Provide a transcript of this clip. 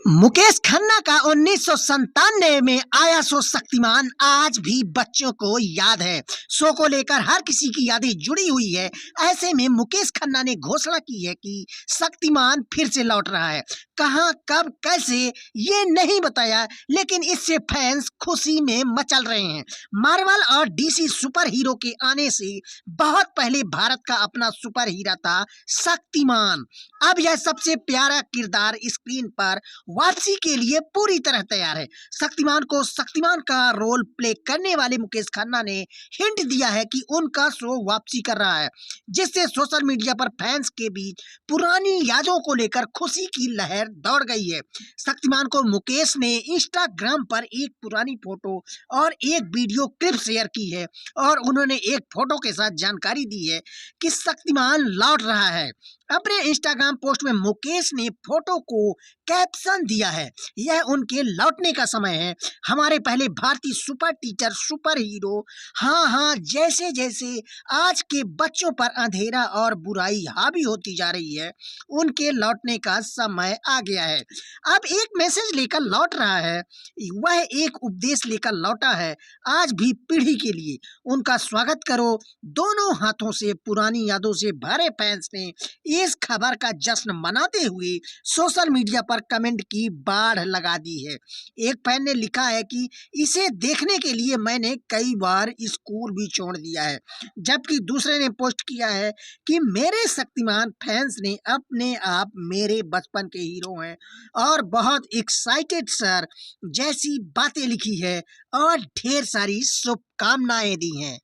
मुकेश खन्ना का 1997 में आया शो शक्तिमान आज भी बच्चों को याद है। शो को लेकर हर किसी की यादें जुड़ी हुई है। ऐसे में मुकेश खन्ना ने घोषणा की है कि शक्तिमान फिर से लौट रहा है। कहां, कब, कैसे ये नहीं बताया, लेकिन इससे फैंस खुशी में मचल रहे हैं। मार्वल और डीसी सुपर हीरो के आने से बहुत पहले भारत का अपना सुपर हीरा था शक्तिमान। अब यह सबसे प्यारा किरदार स्क्रीन पर वापसी के लिए पूरी तरह तैयार है। शक्तिमान को शक्तिमान का रोल प्ले करने वाले मुकेश खन्ना ने हिंट दिया है कि उनका शो वापसी कर रहा है, जिससे सोशल मीडिया पर फैंस के बीच पुरानी यादों को लेकर खुशी की लहर दौड़ गई है। शक्तिमान को मुकेश ने इंस्टाग्राम पर एक पुरानी फोटो और एक वीडियो क्लिप शेयर की है और उन्होंने एक फोटो के साथ जानकारी दी है कि शक्तिमान लौट रहा है। अपने इंस्टाग्राम पोस्ट में मुकेश ने फोटो को कैप्शन दिया है, यह उनके लौटने का समय है। हमारे पहले भारतीय सुपर टीचर सुपर हीरो, हाँ हाँ, जैसे जैसे आज के बच्चों पर अंधेरा और बुराई हावी होती जा रही है, उनके लौटने का समय आ गया है। अब एक मैसेज लेकर लौट रहा है, वह एक उपदेश लेकर लौटा है। आज भी पीढ़ी के लिए उनका स्वागत करो। दोनों हाथों से पुरानी यादों से भरे फैंस ने इस खबर का जश्न मनाते हुए सोशल मीडिया पर कमेंट की बाढ़ लगा दी है। एक फैन ने लिखा है कि इसे देखने के लिए मैंने कई बार स्कूल भी छोड़ दिया है, जबकि दूसरे ने पोस्ट किया है कि मेरे शक्तिमान फैंस ने अपने आप मेरे बचपन के हीरो हैं और बहुत एक्साइटेड सर जैसी बातें लिखी है और ढेर सारी शुभकामनाएं दी हैं।